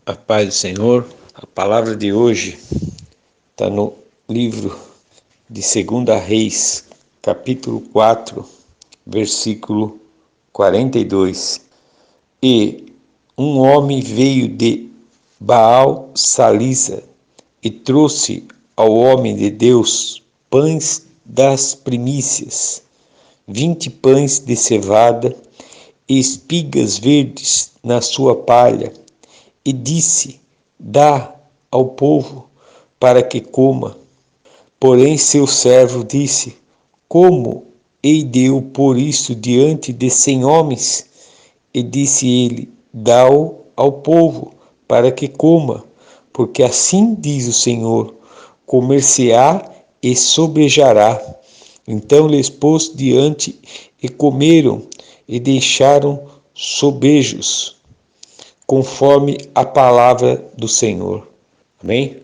A paz do Senhor, a palavra de hoje está no livro de 2 Reis, capítulo 4, versículo 42. E um homem veio de Baal Salisa e trouxe ao homem de Deus pães das primícias, 20 pães de cevada e espigas verdes na sua palha, e disse: dá ao povo para que coma. Porém seu servo disse: como hei de eu pôr isto diante de 100 homens? E disse ele: dá-o ao povo para que coma, porque assim diz o Senhor: comer-se-á e sobejará. Então lhes pôs diante e comeram e deixaram sobejos, conforme a palavra do Senhor. Amém?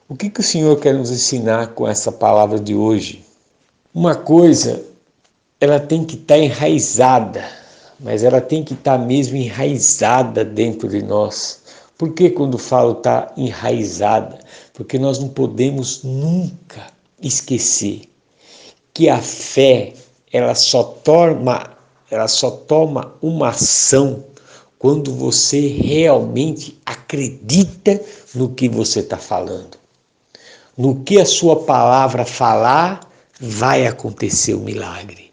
O que o Senhor quer nos ensinar com essa palavra de hoje? Uma coisa, ela tem que estar enraizada, mas ela tem que estar mesmo enraizada dentro de nós. Por que quando falo está enraizada? Porque nós não podemos nunca esquecer que a fé, ela só toma uma ação quando você realmente acredita no que você está falando. No que a sua palavra falar, vai acontecer o milagre.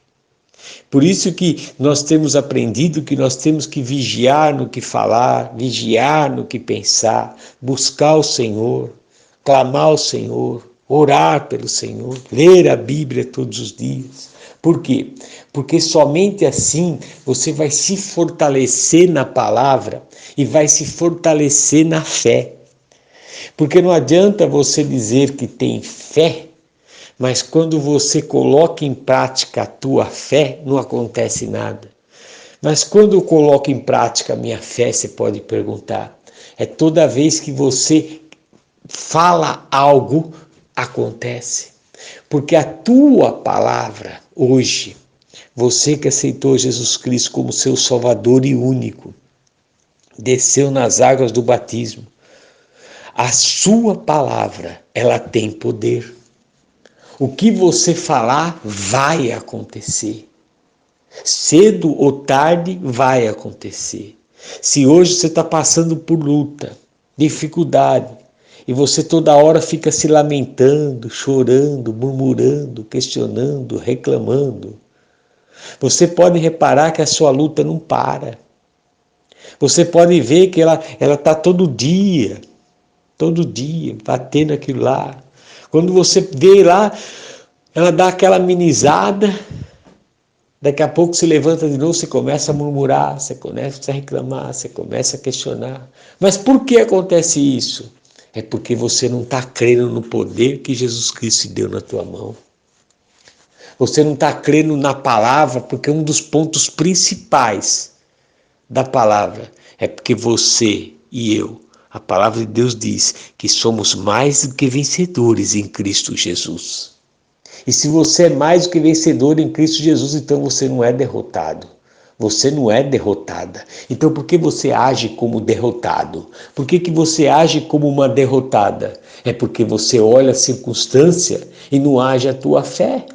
Por isso que nós temos aprendido que nós temos que vigiar no que falar, vigiar no que pensar, buscar o Senhor, clamar ao Senhor, orar pelo Senhor, ler a Bíblia todos os dias. Por quê? Porque somente assim você vai se fortalecer na palavra e vai se fortalecer na fé. Porque não adianta você dizer que tem fé, mas quando você coloca em prática a tua fé, não acontece nada. Mas quando eu coloco em prática a minha fé, você pode perguntar, é toda vez que você fala algo, acontece. Porque a tua palavra hoje, você que aceitou Jesus Cristo como seu Salvador e único, desceu nas águas do batismo, a sua palavra, ela tem poder. O que você falar vai acontecer. Cedo ou tarde vai acontecer. Se hoje você está passando por luta, dificuldade, e você toda hora fica se lamentando, chorando, murmurando, questionando, reclamando, você pode reparar que a sua luta não para. Você pode ver que ela está todo dia, batendo aquilo lá. Quando você vê lá, ela dá aquela amenizada, daqui a pouco se levanta de novo, você começa a murmurar, você começa a reclamar, você começa a questionar. Mas por que acontece isso? É porque você não está crendo no poder que Jesus Cristo deu na tua mão. Você não está crendo na palavra, porque um dos pontos principais da palavra é porque você e eu, a palavra de Deus diz que somos mais do que vencedores em Cristo Jesus. E se você é mais do que vencedor em Cristo Jesus, então você não é derrotado. Você não é derrotada. Então por que você age como derrotado? Por que você age como uma derrotada? É porque você olha a circunstância e não age a tua fé.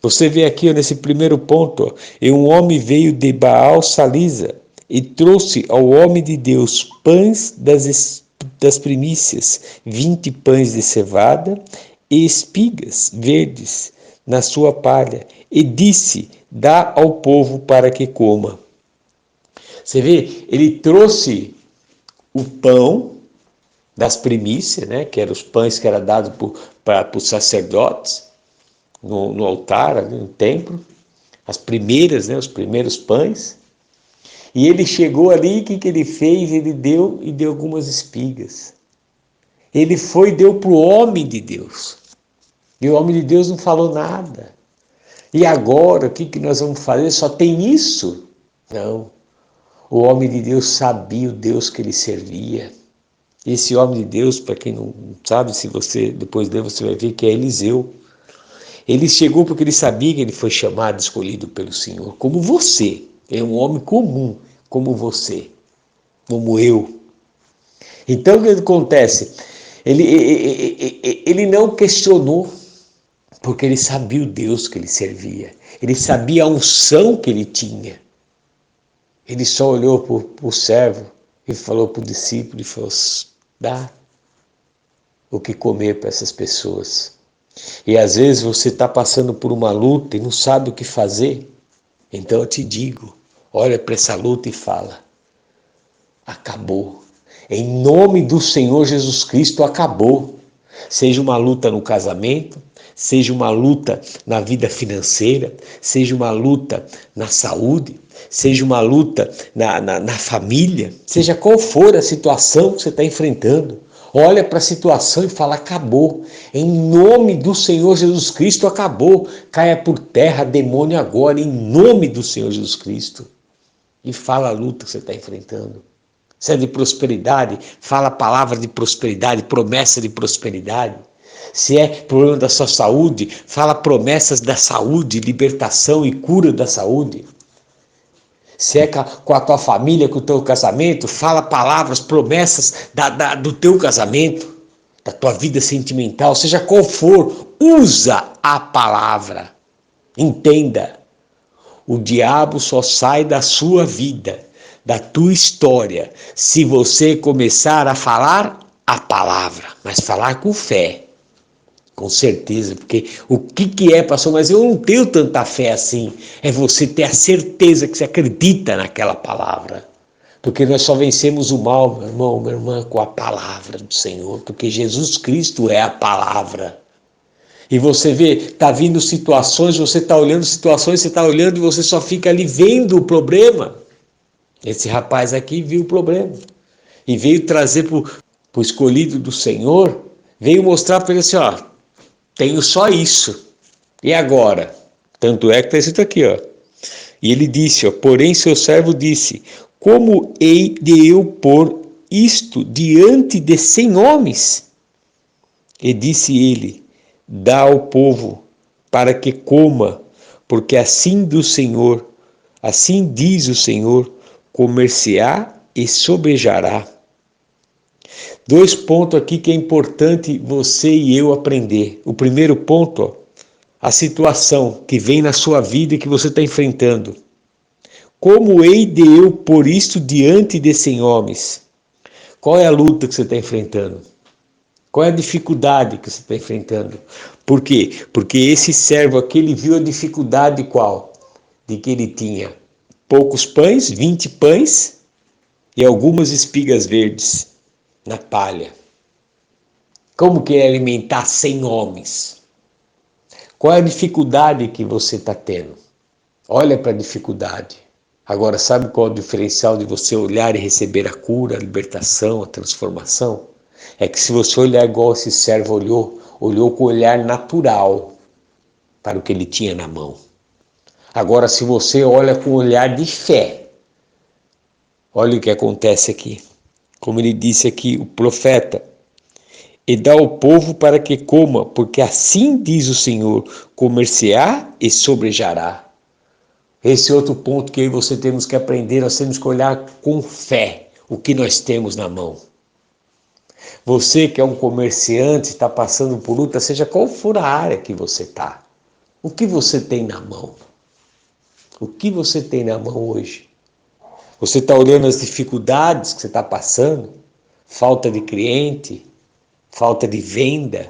Você vê aqui nesse primeiro ponto, e um homem veio de Baal Salisa e trouxe ao homem de Deus pães das primícias, 20 pães de cevada e espigas verdes na sua palha, e disse: dá ao povo para que coma. Você vê, ele trouxe o pão das primícias, né, que eram os pães que eram dados para os sacerdotes, no altar, ali no templo, as primeiras, né, os primeiros pães. E ele chegou ali, o que ele fez? Ele deu algumas espigas. Ele foi e deu para o homem de Deus. E o homem de Deus não falou nada. E agora, o que nós vamos fazer? Só tem isso? Não. O homem de Deus sabia o Deus que ele servia. Esse homem de Deus, para quem não sabe, se você depois ler, você vai ver que é Eliseu. Ele chegou porque ele sabia que ele foi chamado, escolhido pelo Senhor, como você. É um homem comum, como você, como eu. Então o que acontece? Ele não questionou, porque ele sabia o Deus que ele servia. Ele sabia a unção que ele tinha. Ele só olhou para o servo e falou para o discípulo e falou: dá o que comer para essas pessoas. E às vezes você está passando por uma luta e não sabe o que fazer. Então eu te digo, olha para essa luta e fala: acabou. Em nome do Senhor Jesus Cristo, acabou. Seja uma luta no casamento, seja uma luta na vida financeira, seja uma luta na saúde, seja uma luta na família, seja qual for a situação que você está enfrentando. Olha para a situação e fala: acabou. Em nome do Senhor Jesus Cristo, acabou. Caia por terra, demônio, agora, em nome do Senhor Jesus Cristo. E fala a luta que você está enfrentando. Se é de prosperidade, fala a palavra de prosperidade, promessa de prosperidade. Se é problema da sua saúde, fala promessas da saúde, libertação e cura da saúde. Se é com a tua família, com o teu casamento, fala palavras, promessas do teu casamento, da tua vida sentimental, seja qual for, usa a palavra. Entenda, o diabo só sai da sua vida, da tua história, se você começar a falar a palavra, mas falar com fé, com certeza, porque o que é, pastor? Mas eu não tenho tanta fé assim. É você ter a certeza que você acredita naquela palavra, porque nós só vencemos o mal, meu irmão, minha irmã, com a palavra do Senhor, porque Jesus Cristo é a palavra. E você vê, está vindo situações, você está olhando situações, você está olhando e você só fica ali vendo o problema. Esse rapaz aqui viu o problema e veio trazer para o escolhido do Senhor, veio mostrar para ele assim: ó, tenho só isso. E agora? Tanto é que está escrito aqui, ó. E ele disse, ó, porém seu servo disse: como hei de eu pôr isto diante de 100 homens? E disse ele: dá ao povo para que coma, porque assim diz o Senhor, comer-se-á e sobejará. 2 pontos aqui que é importante você e eu aprender. O primeiro ponto, ó, a situação que vem na sua vida e que você está enfrentando. Como hei de eu pôr isto diante de 100 homens? Qual é a luta que você está enfrentando? Qual é a dificuldade que você está enfrentando? Por quê? Porque esse servo aqui, ele viu a dificuldade qual? De que ele tinha poucos pães, 20 pães e algumas espigas verdes na palha. Como que é alimentar 100 homens? Qual é a dificuldade que você está tendo? Olha para a dificuldade. Agora, sabe qual é o diferencial de você olhar e receber a cura, a libertação, a transformação? É que se você olhar igual esse servo olhou com o olhar natural para o que ele tinha na mão. Agora, se você olha com o olhar de fé, olha o que acontece aqui. Como ele disse aqui, o profeta: e dá ao povo para que coma, porque assim diz o Senhor, comer-se-á e sobrejará. Esse é outro ponto que eu e você temos que aprender, nós temos que olhar com fé o que nós temos na mão. Você que é um comerciante, está passando por luta, seja qual for a área que você está, o que você tem na mão? O que você tem na mão hoje? Você está olhando as dificuldades que você está passando? Falta de cliente? Falta de venda?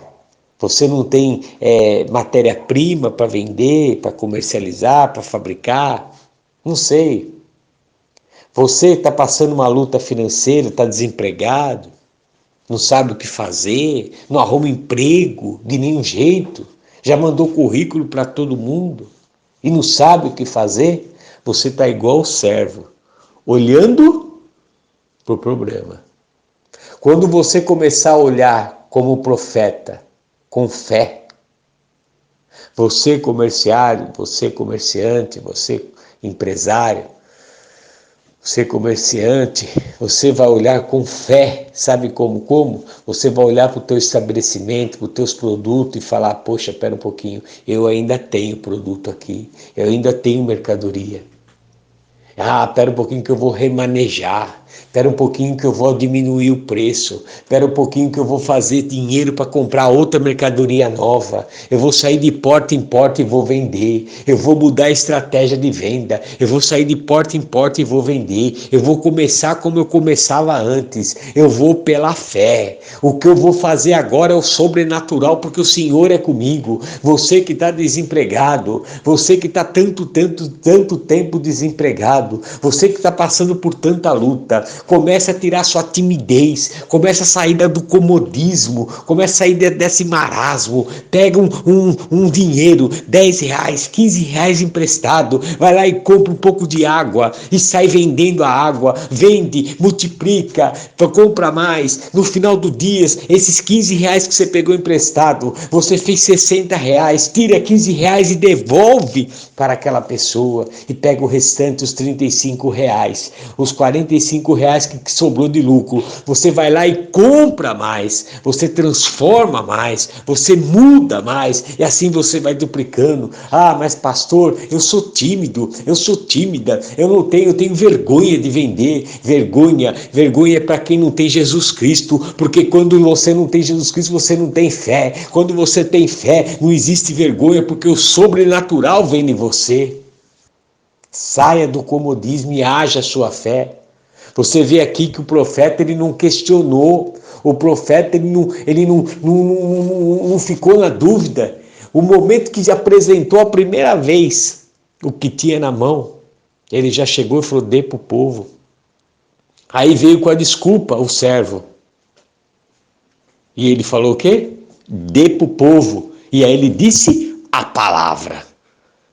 Você não tem matéria-prima para vender, para comercializar, para fabricar? Não sei. Você está passando uma luta financeira, está desempregado, não sabe o que fazer, não arruma emprego de nenhum jeito, já mandou currículo para todo mundo e não sabe o que fazer? Você está igual o servo, olhando para o problema. Quando você começar a olhar como profeta, com fé, você comerciário, você comerciante, você empresário, você comerciante, você vai olhar com fé, sabe como? Você vai olhar para o teu estabelecimento, para os teus produtos e falar: poxa, espera um pouquinho, eu ainda tenho produto aqui, eu ainda tenho mercadoria. Ah, espera um pouquinho que eu vou remanejar, Espera um pouquinho que eu vou diminuir o preço. Espera um pouquinho que eu vou fazer dinheiro para comprar outra mercadoria nova. Eu vou sair de porta em porta e vou vender. Eu vou mudar a estratégia de venda. Eu vou sair de porta em porta e vou vender. Eu vou começar como eu começava antes. Eu vou pela fé. O que eu vou fazer agora é o sobrenatural, porque o Senhor é comigo. Você que está desempregado, você que está tanto tempo desempregado, você que está passando por tanta luta, comece a tirar sua timidez, comece a sair do comodismo, comece a sair desse marasmo, pega um dinheiro, 10 reais, 15 reais emprestado, vai lá e compra um pouco de água e sai vendendo a água, vende, multiplica, compra mais, no final do dia, esses 15 reais que você pegou emprestado, você fez 60 reais, tira 15 reais e devolve para aquela pessoa e pega o restante, os 35 reais, os 45 reais que sobrou de lucro, você vai lá e compra mais, você transforma mais, você muda mais e assim você vai duplicando. Ah, mas pastor, eu sou tímido, eu sou tímida, eu tenho vergonha de vender. Vergonha é para quem não tem Jesus Cristo, porque quando você não tem Jesus Cristo, você não tem fé. Quando você tem fé, não existe vergonha, porque o sobrenatural vem em você. Saia do comodismo e haja a sua fé. Você vê aqui que o profeta ele não questionou, o profeta ele não ficou na dúvida. O momento que apresentou a primeira vez o que tinha na mão, ele já chegou e falou: dê para o povo. Aí veio com a desculpa o servo. E ele falou o quê? Dê para o povo. E aí ele disse a palavra.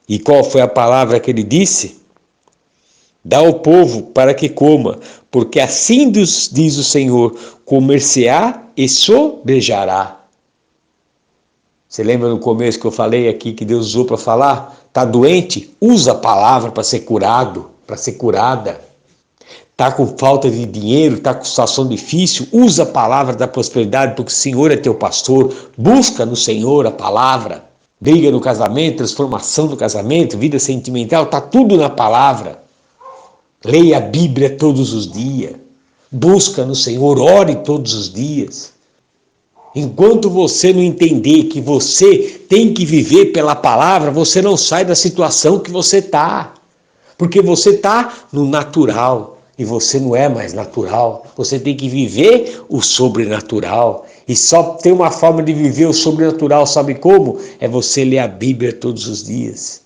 E qual foi a palavra que ele disse? Dá ao povo para que coma, porque assim diz o Senhor, comer-se-á e sobejará. Você lembra no começo que eu falei aqui que Deus usou para falar? Está doente? Usa a palavra para ser curado, para ser curada. Está com falta de dinheiro, está com situação difícil? Usa a palavra da prosperidade, porque o Senhor é teu pastor. Busca no Senhor a palavra. Briga no casamento, transformação no casamento, vida sentimental, está tudo na palavra. Leia a Bíblia todos os dias. Busca no Senhor, ore todos os dias. Enquanto você não entender que você tem que viver pela palavra, você não sai da situação que você está. Porque você está no natural e você não é mais natural. Você tem que viver o sobrenatural. E só tem uma forma de viver o sobrenatural, sabe como? É você ler a Bíblia todos os dias.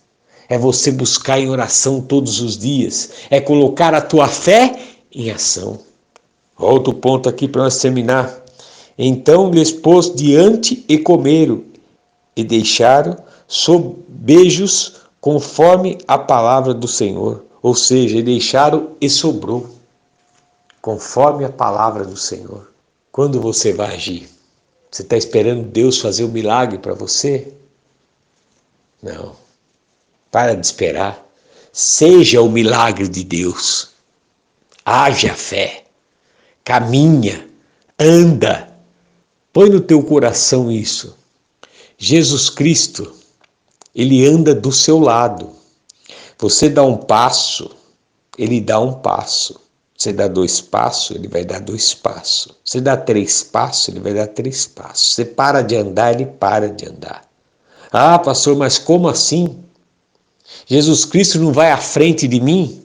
É você buscar em oração todos os dias. É colocar a tua fé em ação. Outro ponto aqui para nós terminar. Então lhes pôs diante e comeram, e deixaram sobejos conforme a palavra do Senhor. Ou seja, deixaram e sobrou, conforme a palavra do Senhor. Quando você vai agir? Você está esperando Deus fazer um milagre para você? Não. Para de esperar. Seja o milagre de Deus. Haja fé. Caminha. Anda. Põe no teu coração isso. Jesus Cristo, ele anda do seu lado. Você dá um passo, ele dá um passo. Você dá 2 passos, ele vai dar 2 passos. Você dá 3 passos, ele vai dar 3 passos. Você para de andar, ele para de andar. Ah, pastor, mas como assim? Jesus Cristo não vai à frente de mim?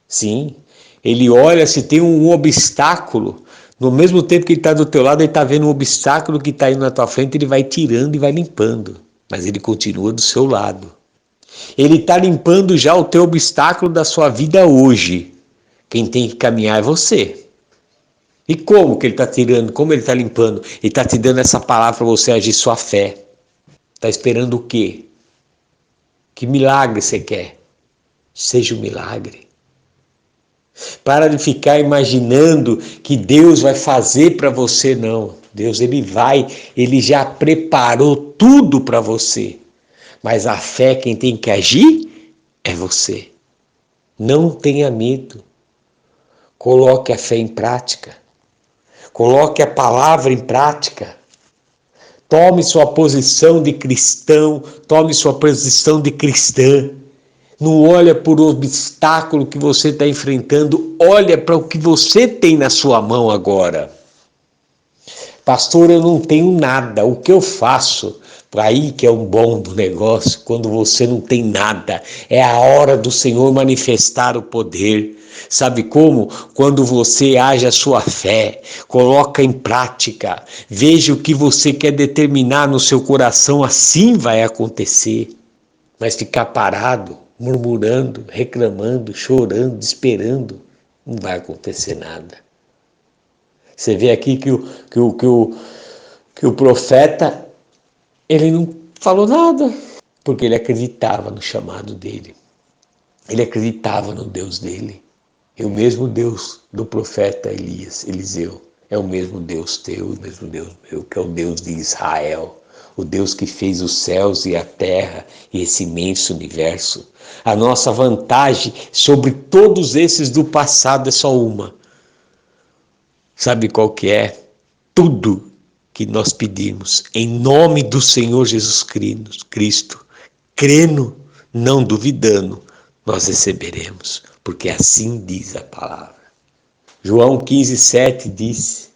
Sim, ele olha se tem um obstáculo. No mesmo tempo que ele está do teu lado, ele está vendo um obstáculo que está indo na tua frente, ele vai tirando e vai limpando. Mas ele continua do seu lado. Ele está limpando já o teu obstáculo da sua vida hoje. Quem tem que caminhar é você. E como que ele está tirando? Como ele está limpando? Ele está te dando essa palavra para você agir sua fé. Está esperando o quê? Que milagre você quer? Seja um milagre. Para de ficar imaginando que Deus vai fazer para você, não. Deus, ele já preparou tudo para você. Mas a fé, quem tem que agir é você. Não tenha medo. Coloque a fé em prática. Coloque a palavra em prática. Tome sua posição de cristão, tome sua posição de cristã. Não olha por o obstáculo que você está enfrentando, olha para o que você tem na sua mão agora. Pastor, eu não tenho nada, o que eu faço? Aí que é o bom do negócio, quando você não tem nada, é a hora do Senhor manifestar o poder. Sabe como? Quando você age a sua fé, coloca em prática, veja o que você quer determinar no seu coração, assim vai acontecer. Mas ficar parado, murmurando, reclamando, chorando, esperando, não vai acontecer nada. Você vê aqui que o profeta, ele não falou nada, porque ele acreditava no chamado dele. Ele acreditava no Deus dele. E o mesmo Deus do profeta Eliseu, é o mesmo Deus teu, o mesmo Deus meu, que é o Deus de Israel. O Deus que fez os céus e a terra e esse imenso universo. A nossa vantagem sobre todos esses do passado é só uma. Sabe qual que é? Tudo que nós pedimos em nome do Senhor Jesus Cristo, crendo, não duvidando, nós receberemos, porque assim diz a palavra. João 15,7 disse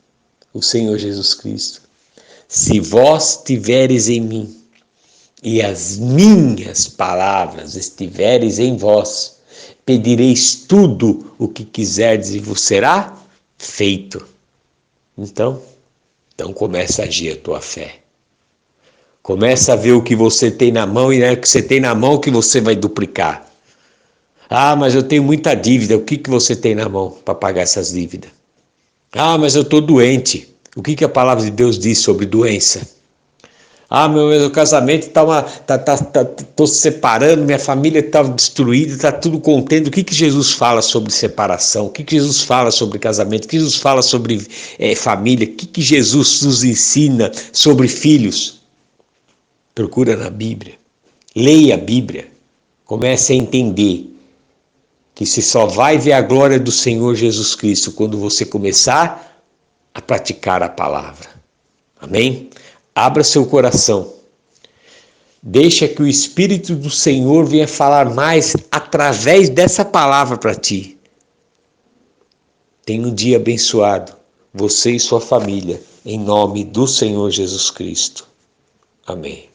o Senhor Jesus Cristo: se vós tiveres em mim e as minhas palavras estiveres em vós, pedireis tudo o que quiserdes e vos será feito. Então começa a agir a tua fé. Começa a ver o que você tem na mão e não é o que você tem na mão que você vai duplicar. Ah, mas eu tenho muita dívida. O que você tem na mão para pagar essas dívidas? Ah, mas eu estou doente. O que a palavra de Deus diz sobre doença? Ah, meu casamento estou se separando, minha família está destruída, está tudo contendo. O que Jesus fala sobre separação? O que Jesus fala sobre casamento? O que Jesus fala sobre família? O que Jesus nos ensina sobre filhos? Procura na Bíblia. Leia a Bíblia. Comece a entender que você só vai ver a glória do Senhor Jesus Cristo quando você começar a praticar a palavra. Amém? Abra seu coração. Deixa que o Espírito do Senhor venha falar mais através dessa palavra para ti. Tenha um dia abençoado, você e sua família, em nome do Senhor Jesus Cristo. Amém.